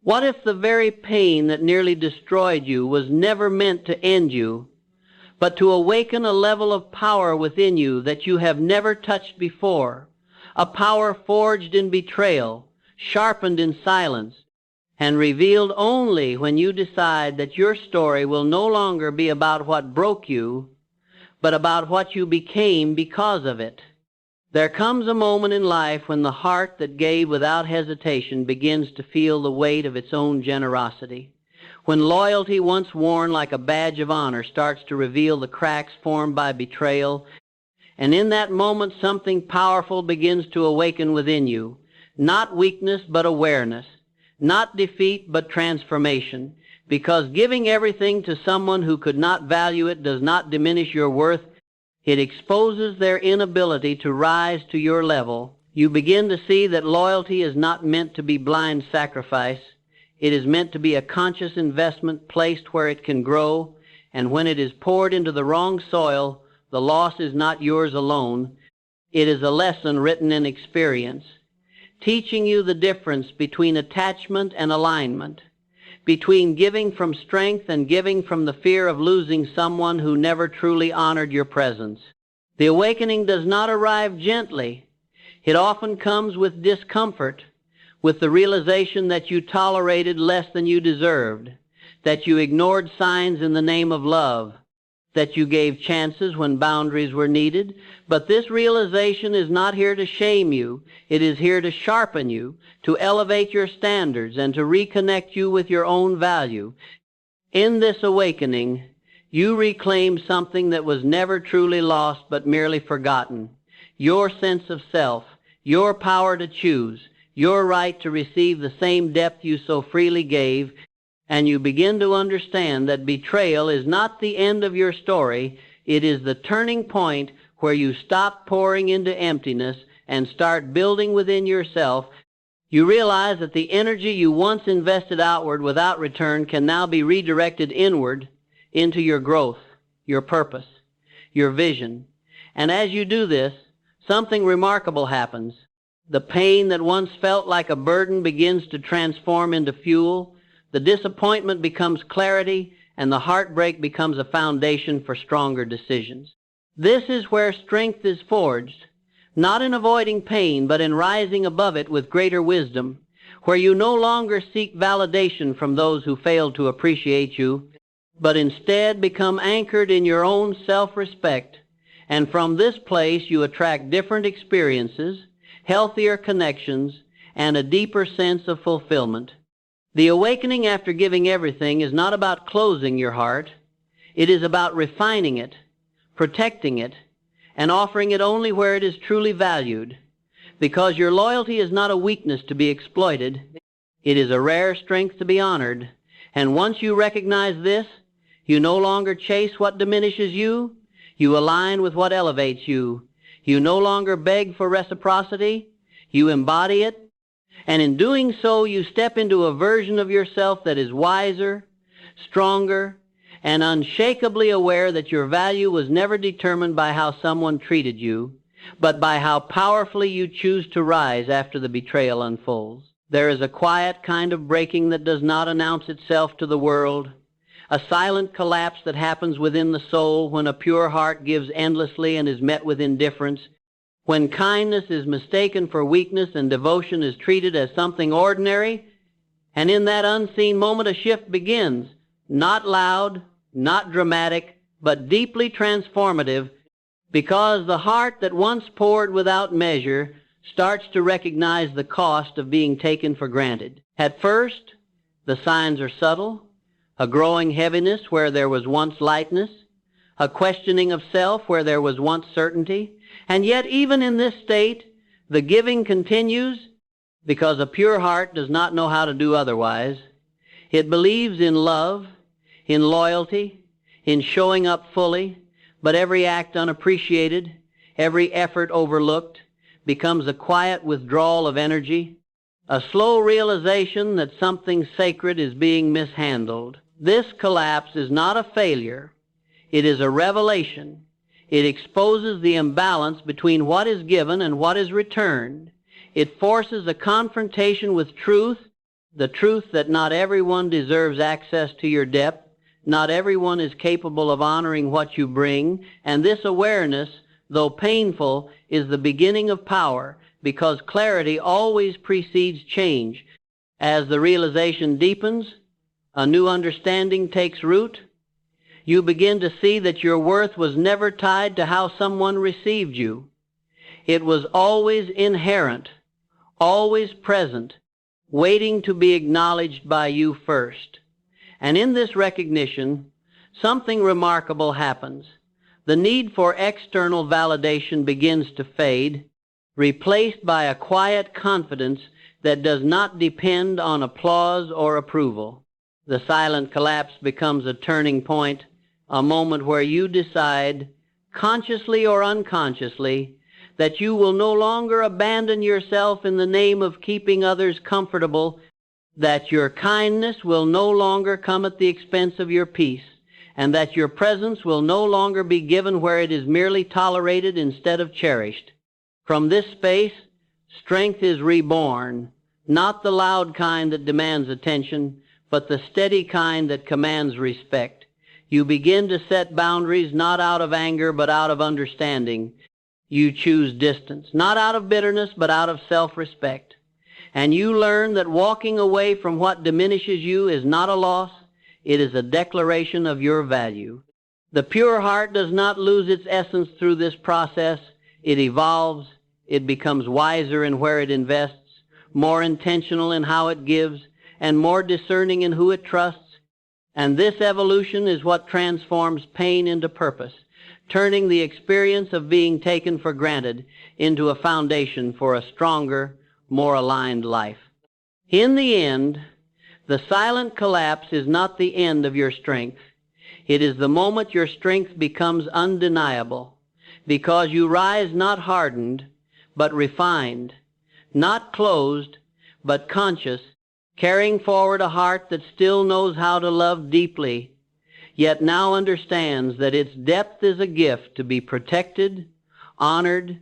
What if the very pain that nearly destroyed you was never meant to end you, but to awaken a level of power within you that you have never touched before, a power forged in betrayal, sharpened in silence, and revealed only when you decide that your story will no longer be about what broke you, but about what you became because of it? There comes a moment in life when the heart that gave without hesitation begins to feel the weight of its own generosity. When loyalty, once worn like a badge of honor, starts to reveal the cracks formed by betrayal, and in that moment something powerful begins to awaken within you. Not weakness, but awareness. Not defeat, but transformation. Because giving everything to someone who could not value it does not diminish your worth. It exposes their inability to rise to your level. You begin to see that loyalty is not meant to be blind sacrifice. It is meant to be a conscious investment placed where it can grow, and when it is poured into the wrong soil, the loss is not yours alone. It is a lesson written in experience, teaching you the difference between attachment and alignment, between giving from strength and giving from the fear of losing someone who never truly honored your presence. The awakening does not arrive gently. It often comes with discomfort, with the realization that you tolerated less than you deserved, that you ignored signs in the name of love, that you gave chances when boundaries were needed. But this realization is not here to shame you. It is here to sharpen you, to elevate your standards, and to reconnect you with your own value. In this awakening, you reclaim something that was never truly lost but merely forgotten. Your sense of self, your power to choose, your right to receive the same depth you so freely gave, and you begin to understand that betrayal is not the end of your story. It is the turning point where you stop pouring into emptiness and start building within yourself. You realize that the energy you once invested outward without return can now be redirected inward into your growth, your purpose, your vision. And as you do this, something remarkable happens. The pain that once felt like a burden begins to transform into fuel. The disappointment becomes clarity, and the heartbreak becomes a foundation for stronger decisions. This is where strength is forged, not in avoiding pain, but in rising above it with greater wisdom, where you no longer seek validation from those who failed to appreciate you, but instead become anchored in your own self-respect. And from this place you attract different experiences, healthier connections, and a deeper sense of fulfillment. The awakening after giving everything is not about closing your heart. It is about refining it, protecting it, and offering it only where it is truly valued. Because your loyalty is not a weakness to be exploited. It is a rare strength to be honored. And once you recognize this, you no longer chase what diminishes you. You align with what elevates you. You no longer beg for reciprocity. You embody it. And in doing so, you step into a version of yourself that is wiser, stronger, and unshakably aware that your value was never determined by how someone treated you, but by how powerfully you choose to rise after the betrayal unfolds. There is a quiet kind of breaking that does not announce itself to the world, a silent collapse that happens within the soul when a pure heart gives endlessly and is met with indifference, when kindness is mistaken for weakness and devotion is treated as something ordinary. And in that unseen moment a shift begins, not loud, not dramatic, but deeply transformative, because the heart that once poured without measure starts to recognize the cost of being taken for granted. At first, the signs are subtle, a growing heaviness where there was once lightness, a questioning of self where there was once certainty. And yet even in this state, the giving continues because a pure heart does not know how to do otherwise. It believes in love, in loyalty, in showing up fully, but every act unappreciated, every effort overlooked, becomes a quiet withdrawal of energy, a slow realization that something sacred is being mishandled. This collapse is not a failure. It is a revelation. It exposes the imbalance between what is given and what is returned. It forces a confrontation with truth The truth that not everyone deserves access to your depth, not everyone is capable of honoring what you bring, and this awareness, though painful, is the beginning of power, because clarity always precedes change. As the realization deepens, a new understanding takes root. You begin to see that your worth was never tied to how someone received you. It was always inherent, always present, waiting to be acknowledged by you first. And in this recognition, something remarkable happens. The need for external validation begins to fade, replaced by a quiet confidence that does not depend on applause or approval. The silent collapse becomes a turning point, a moment where you decide, consciously or unconsciously, that you will no longer abandon yourself in the name of keeping others comfortable, that your kindness will no longer come at the expense of your peace, and that your presence will no longer be given where it is merely tolerated instead of cherished. From this space, strength is reborn, not the loud kind that demands attention, but the steady kind that commands respect. You begin to set boundaries not out of anger but out of understanding. You choose distance, not out of bitterness but out of self-respect. And you learn that walking away from what diminishes you is not a loss, it is a declaration of your value. The pure heart does not lose its essence through this process. It evolves, it becomes wiser in where it invests, more intentional in how it gives, and more discerning in who it trusts. And this evolution is what transforms pain into purpose, turning the experience of being taken for granted into a foundation for a stronger, more aligned life. In the end, the silent collapse is not the end of your strength. It is the moment your strength becomes undeniable, because you rise not hardened, but refined, not closed, but conscious, carrying forward a heart that still knows how to love deeply, yet now understands that its depth is a gift to be protected, honored,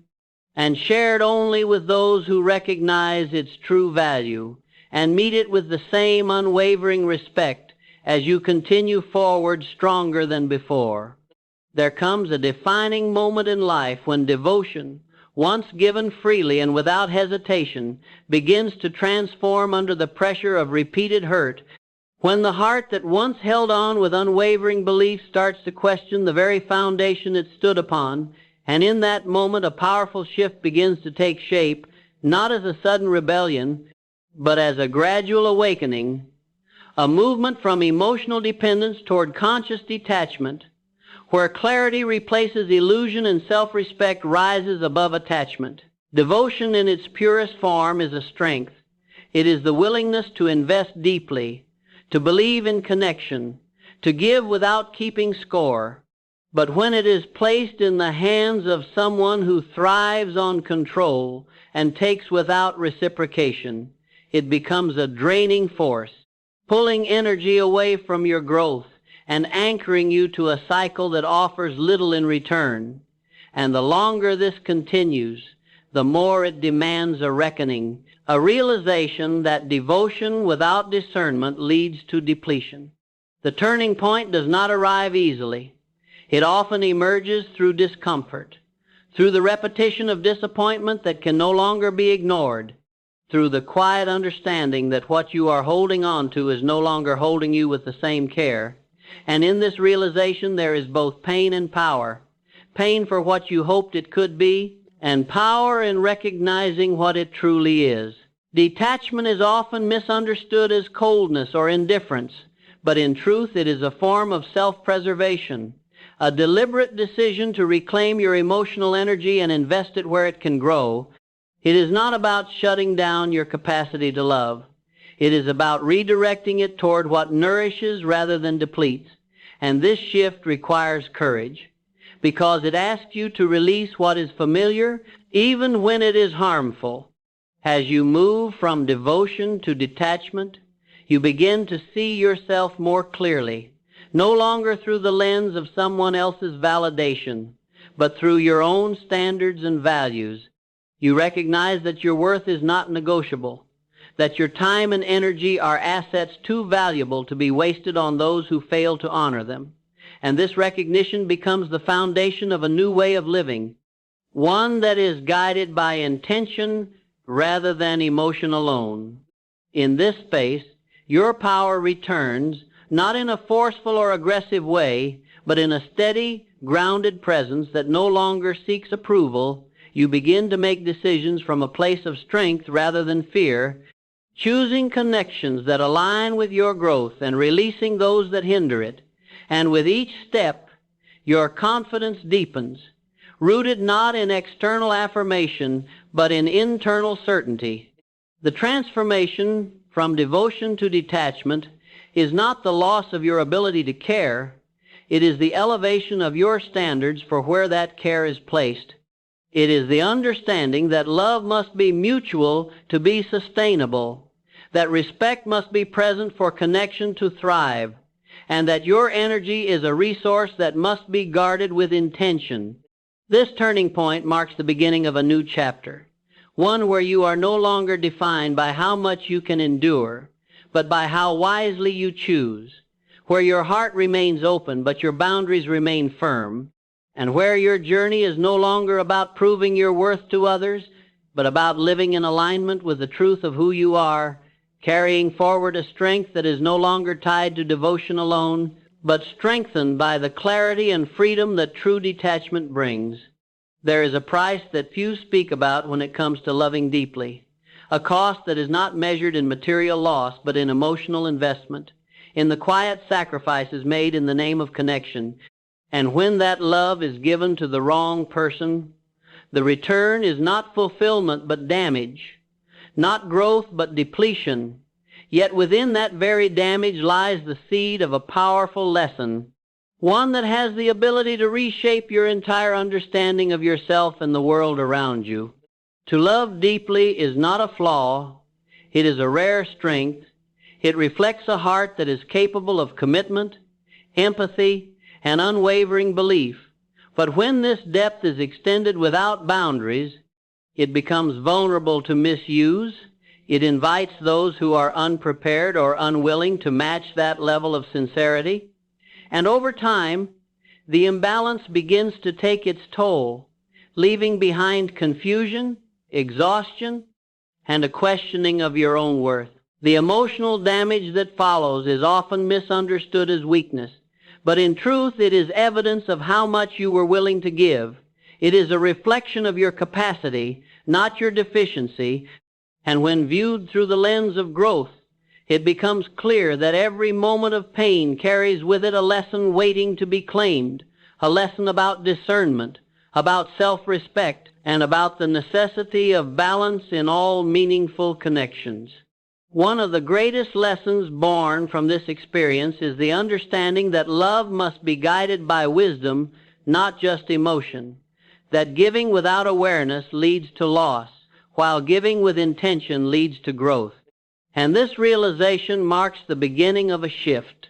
and shared only with those who recognize its true value and meet it with the same unwavering respect as you continue forward stronger than before. There comes a defining moment in life when devotion, once given freely and without hesitation, begins to transform under the pressure of repeated hurt, when the heart that once held on with unwavering belief starts to question the very foundation it stood upon, and in that moment a powerful shift begins to take shape, not as a sudden rebellion, but as a gradual awakening, a movement from emotional dependence toward conscious detachment, where clarity replaces illusion and self-respect rises above attachment. Devotion in its purest form is a strength. It is the willingness to invest deeply, to believe in connection, to give without keeping score. But when it is placed in the hands of someone who thrives on control and takes without reciprocation, it becomes a draining force, pulling energy away from your growth and anchoring you to a cycle that offers little in return. And the longer this continues, the more it demands a reckoning, a realization that devotion without discernment leads to depletion. The turning point does not arrive easily. It often emerges through discomfort, through the repetition of disappointment that can no longer be ignored, through the quiet understanding that what you are holding on to is no longer holding you with the same care. And in this realization there is both pain and power. Pain for what you hoped it could be, and power in recognizing what it truly is. Detachment is often misunderstood as coldness or indifference, but in truth it is a form of self-preservation, a deliberate decision to reclaim your emotional energy and invest it where it can grow. It is not about shutting down your capacity to love. It is about redirecting it toward what nourishes rather than depletes. And this shift requires courage, because it asks you to release what is familiar, even when it is harmful. As you move from devotion to detachment, you begin to see yourself more clearly, no longer through the lens of someone else's validation, but through your own standards and values. You recognize that your worth is not negotiable, that your time and energy are assets too valuable to be wasted on those who fail to honor them. And this recognition becomes the foundation of a new way of living, one that is guided by intention rather than emotion alone. In this space, your power returns, not in a forceful or aggressive way, but in a steady, grounded presence that no longer seeks approval. You begin to make decisions from a place of strength rather than fear, choosing connections that align with your growth and releasing those that hinder it. And with each step, your confidence deepens, rooted not in external affirmation, but in internal certainty. The transformation from devotion to detachment is not the loss of your ability to care. It is the elevation of your standards for where that care is placed. It is the understanding that love must be mutual to be sustainable, that respect must be present for connection to thrive, and that your energy is a resource that must be guarded with intention. This turning point marks the beginning of a new chapter, one where you are no longer defined by how much you can endure, but by how wisely you choose, where your heart remains open but your boundaries remain firm, and where your journey is no longer about proving your worth to others, but about living in alignment with the truth of who you are, carrying forward a strength that is no longer tied to devotion alone, but strengthened by the clarity and freedom that true detachment brings. There is a price that few speak about when it comes to loving deeply, a cost that is not measured in material loss, but in emotional investment, in the quiet sacrifices made in the name of connection. And when that love is given to the wrong person, the return is not fulfillment but damage, not growth but depletion. Yet within that very damage lies the seed of a powerful lesson, one that has the ability to reshape your entire understanding of yourself and the world around you. To love deeply is not a flaw. It is a rare strength. It reflects a heart that is capable of commitment, empathy, and unwavering belief. But when this depth is extended without boundaries, it becomes vulnerable to misuse. It invites those who are unprepared or unwilling to match that level of sincerity. And over time, the imbalance begins to take its toll, leaving behind confusion, exhaustion, and a questioning of your own worth. The emotional damage that follows is often misunderstood as weakness, but in truth it is evidence of how much you were willing to give. It is a reflection of your capacity, not your deficiency, and when viewed through the lens of growth, it becomes clear that every moment of pain carries with it a lesson waiting to be claimed, a lesson about discernment, about self-respect, and about the necessity of balance in all meaningful connections. One of the greatest lessons born from this experience is the understanding that love must be guided by wisdom, not just emotion, that giving without awareness leads to loss, while giving with intention leads to growth. And this realization marks the beginning of a shift,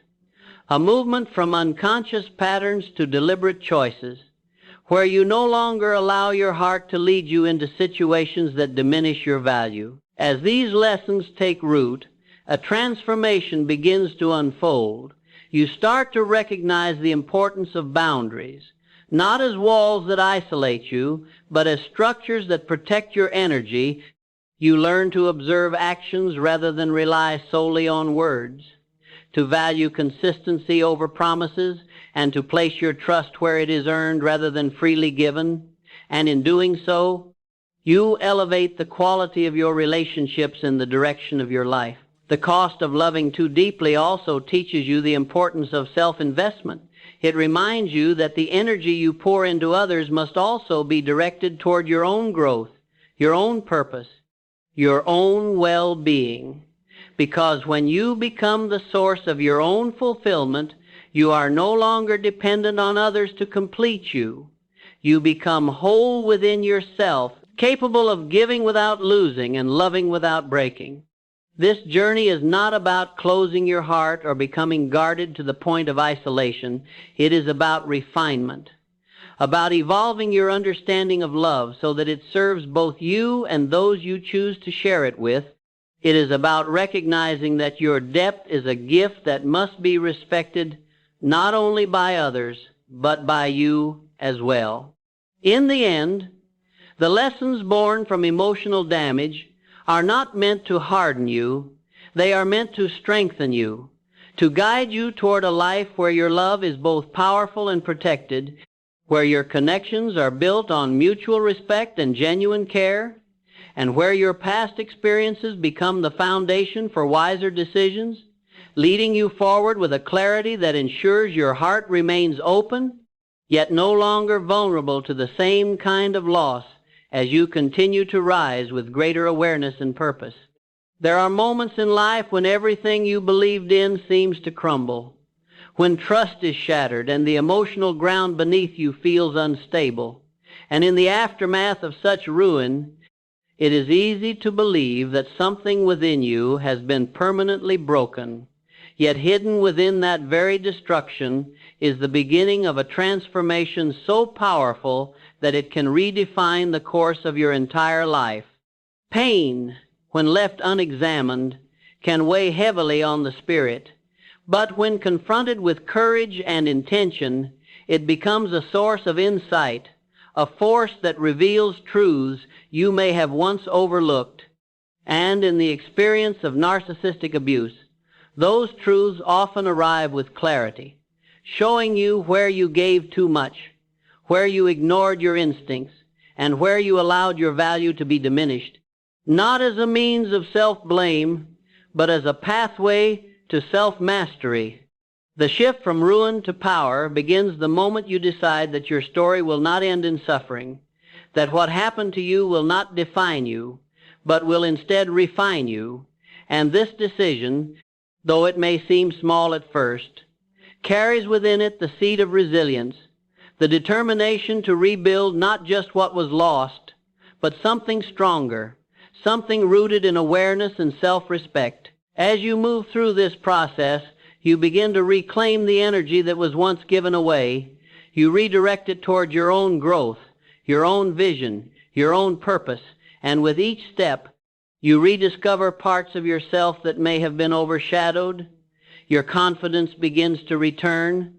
a movement from unconscious patterns to deliberate choices, where you no longer allow your heart to lead you into situations that diminish your value. As these lessons take root, a transformation begins to unfold. You start to recognize the importance of boundaries, not as walls that isolate you, but as structures that protect your energy. You learn to observe actions rather than rely solely on words, to value consistency over promises, and to place your trust where it is earned rather than freely given. And in doing so, you elevate the quality of your relationships in the direction of your life. The cost of loving too deeply also teaches you the importance of self-investment. It reminds you that the energy you pour into others must also be directed toward your own growth, your own purpose, your own well-being. Because when you become the source of your own fulfillment, you are no longer dependent on others to complete you. You become whole within yourself, capable of giving without losing and loving without breaking. This journey is not about closing your heart or becoming guarded to the point of isolation. It is about refinement, about evolving your understanding of love so that it serves both you and those you choose to share it with. It is about recognizing that your depth is a gift that must be respected not only by others, but by you as well. In the end, the lessons born from emotional damage are not meant to harden you. They are meant to strengthen you, to guide you toward a life where your love is both powerful and protected, where your connections are built on mutual respect and genuine care, and where your past experiences become the foundation for wiser decisions, leading you forward with a clarity that ensures your heart remains open, yet no longer vulnerable to the same kind of loss as you continue to rise with greater awareness and purpose. There are moments in life when everything you believed in seems to crumble, when trust is shattered and the emotional ground beneath you feels unstable. And in the aftermath of such ruin, it is easy to believe that something within you has been permanently broken. Yet hidden within that very destruction is the beginning of a transformation so powerful that it can redefine the course of your entire life. Pain, when left unexamined, can weigh heavily on the spirit, but when confronted with courage and intention, it becomes a source of insight, a force that reveals truths you may have once overlooked. And in the experience of narcissistic abuse, those truths often arrive with clarity, showing you where you gave too much, where you ignored your instincts, and where you allowed your value to be diminished, not as a means of self-blame, but as a pathway to self-mastery. The shift from ruin to power begins the moment you decide that your story will not end in suffering, that what happened to you will not define you, but will instead refine you, and this decision, though it may seem small at first, carries within it the seed of resilience, the determination to rebuild not just what was lost, but something stronger, something rooted in awareness and self-respect. As you move through this process, you begin to reclaim the energy that was once given away. You redirect it toward your own growth, your own vision, your own purpose, and with each step, you rediscover parts of yourself that may have been overshadowed. Your confidence begins to return,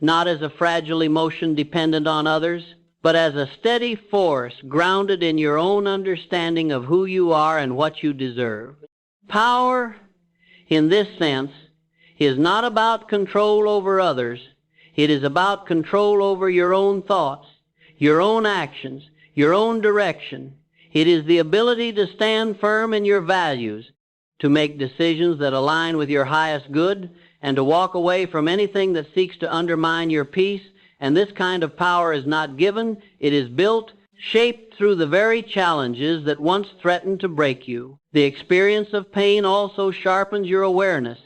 not as a fragile emotion dependent on others, but as a steady force grounded in your own understanding of who you are and what you deserve. Power, in this sense, is not about control over others. It is about control over your own thoughts, your own actions, your own direction. It is the ability to stand firm in your values, to make decisions that align with your highest good, and to walk away from anything that seeks to undermine your peace. And this kind of power is not given, it is built, shaped through the very challenges that once threatened to break you. The experience of pain also sharpens your awareness.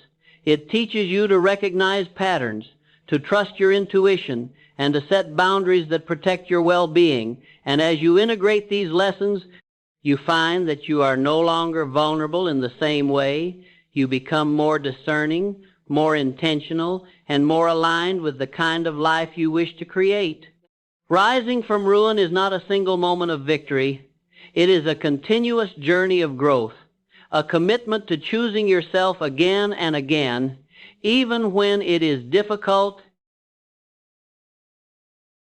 It teaches you to recognize patterns, to trust your intuition, and to set boundaries that protect your well-being. And as you integrate these lessons, you find that you are no longer vulnerable in the same way. You become more discerning, more intentional, and more aligned with the kind of life you wish to create. Rising from ruin is not a single moment of victory. It is a continuous journey of growth, a commitment to choosing yourself again and again, even when it is difficult